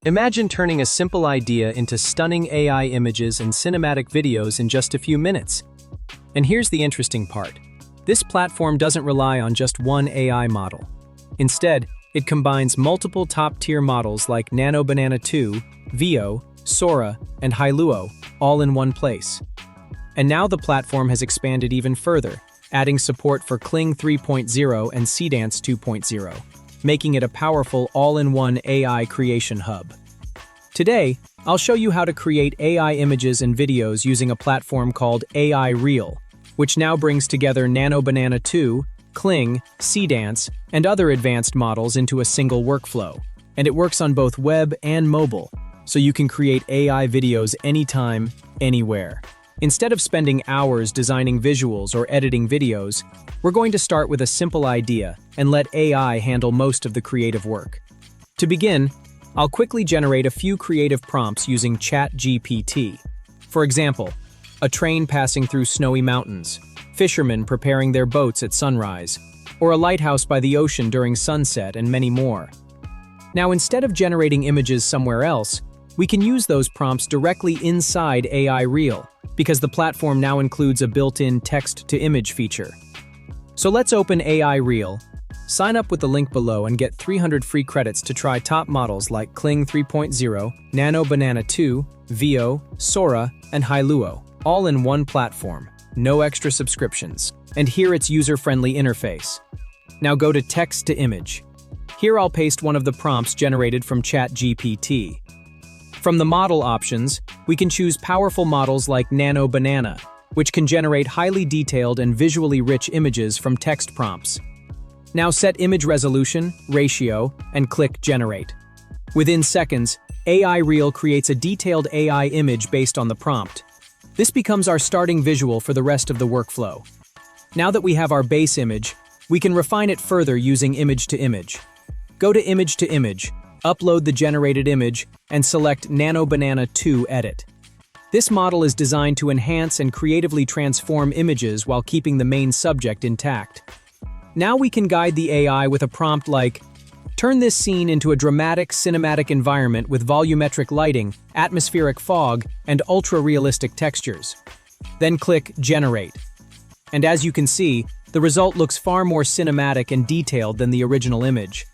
Imagine turning a simple idea into stunning AI images and cinematic videos in just a few minutes. And here's the interesting part. This platform doesn't rely on just one AI model. Instead, it combines multiple top-tier models like Nano Banana 2.0, Sora, and Hailuo, all in one place. And now the platform has expanded even further, adding support for Kling 3.0 and Seedance 2.0, making it a powerful all-in-one AI creation hub. Today, I'll show you how to create AI images and videos using a platform called AIReel, which now brings together Nano Banana 2, Kling, Seedance, and other advanced models into a single workflow. And it works on both web and mobile, so you can create AI videos anytime, anywhere. Instead of spending hours designing visuals or editing videos, we're going to start with a simple idea and let AI handle most of the creative work. To begin, I'll quickly generate a few creative prompts using ChatGPT. For example, a train passing through snowy mountains, fishermen preparing their boats at sunrise, or a lighthouse by the ocean during sunset, and many more. Now, instead of generating images somewhere else, we can use those prompts directly inside AIReel, because the platform now includes a built-in text-to-image feature. So let's open AIReel, sign up with the link below and get 300 free credits to try top models like Kling 3.0, Nano Banana 2.0, Sora, and Hailuo, all in one platform, no extra subscriptions. And here it's user-friendly interface. Now go to text-to-image. Here I'll paste one of the prompts generated from ChatGPT. From the model options, we can choose powerful models like Nano Banana, which can generate highly detailed and visually rich images from text prompts. Now set image resolution, ratio, and click Generate. Within seconds, AIReel creates a detailed AI image based on the prompt. This becomes our starting visual for the rest of the workflow. Now that we have our base image, we can refine it further using image to image. Go to image to image, upload the generated image, and select Nano Banana 2 Edit. This model is designed to enhance and creatively transform images while keeping the main subject intact. Now we can guide the AI with a prompt like, turn this scene into a dramatic cinematic environment with volumetric lighting, atmospheric fog, and ultra-realistic textures. Then click Generate. And as you can see, the result looks far more cinematic and detailed than the original image.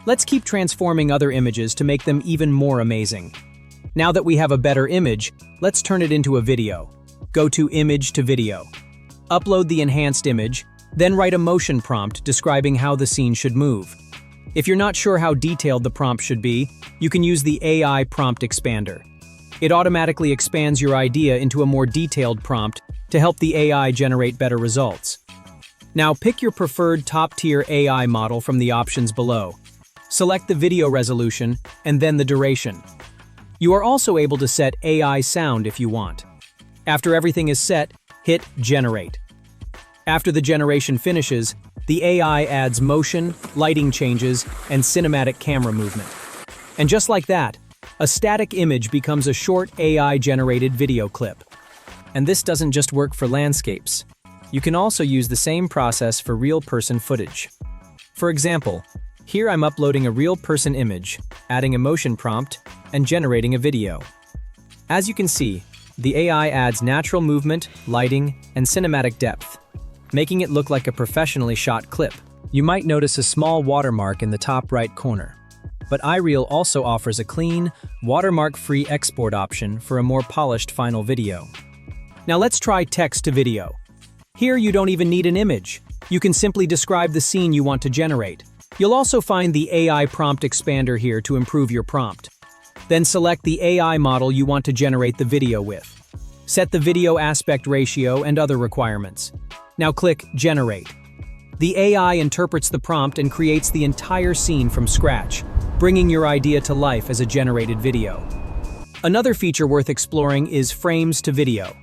Let's keep transforming other images to make them even more amazing. Now that we have a better image, let's turn it into a video. Go to Image to Video. Upload the enhanced image, then write a motion prompt describing how the scene should move. If you're not sure how detailed the prompt should be, you can use the AI Prompt Expander. It automatically expands your idea into a more detailed prompt to help the AI generate better results. Now pick your preferred top-tier AI model from the options below. Select the video resolution and then the duration. You are also able to set AI sound if you want. After everything is set, hit Generate. After the generation finishes, the AI adds motion, lighting changes, and cinematic camera movement. And just like that, a static image becomes a short AI-generated video clip. And this doesn't just work for landscapes. You can also use the same process for real person footage. For example, here I'm uploading a real person image, adding a motion prompt, and generating a video. As you can see, the AI adds natural movement, lighting, and cinematic depth, making it look like a professionally shot clip. You might notice a small watermark in the top right corner. But AIReel also offers a clean, watermark-free export option for a more polished final video. Now let's try text to video. Here you don't even need an image. You can simply describe the scene you want to generate. You'll also find the AI Prompt Expander here to improve your prompt. Then select the AI model you want to generate the video with. Set the video aspect ratio and other requirements. Now click Generate. The AI interprets the prompt and creates the entire scene from scratch, bringing your idea to life as a generated video. Another feature worth exploring is frames to video.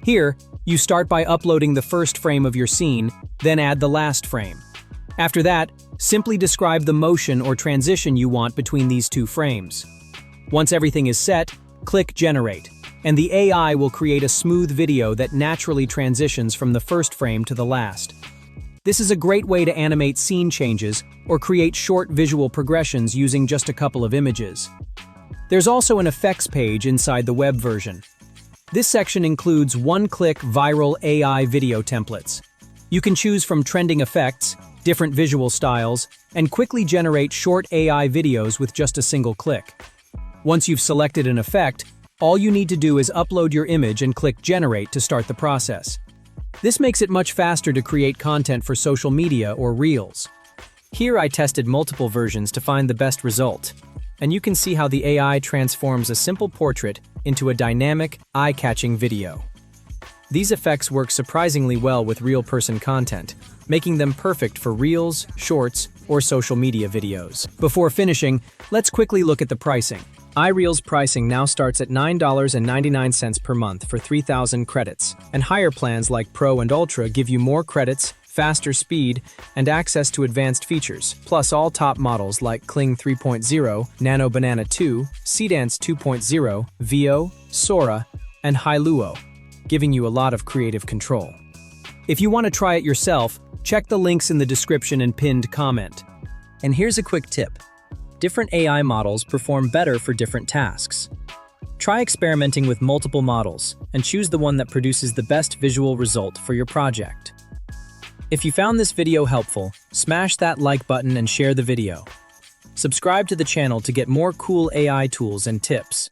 Here, you start by uploading the first frame of your scene, then add the last frame. After that, simply describe the motion or transition you want between these two frames. Once everything is set, click Generate, and the AI will create a smooth video that naturally transitions from the first frame to the last. This is a great way to animate scene changes or create short visual progressions using just a couple of images. There's also an effects page inside the web version. This section includes one-click viral AI video templates. You can choose from trending effects, different visual styles, and quickly generate short AI videos with just a single click. Once you've selected an effect, all you need to do is upload your image and click Generate to start the process. This makes it much faster to create content for social media or Reels. Here I tested multiple versions to find the best result, and you can see how the AI transforms a simple portrait into a dynamic, eye-catching video. These effects work surprisingly well with real-person content, making them perfect for Reels, Shorts, or social media videos. Before finishing, let's quickly look at the pricing. AIReel's pricing now starts at $9.99 per month for 3,000 credits, and higher plans like Pro and Ultra give you more credits, faster speed, and access to advanced features, plus all top models like Kling 3.0, Nano Banana 2, Seedance 2.0, Veo, Sora, and Hailuo, giving you a lot of creative control. If you want to try it yourself, check the links in the description and pinned comment. And here's a quick tip. Different AI models perform better for different tasks. Try experimenting with multiple models and choose the one that produces the best visual result for your project. If you found this video helpful, smash that like button and share the video. Subscribe to the channel to get more cool AI tools and tips.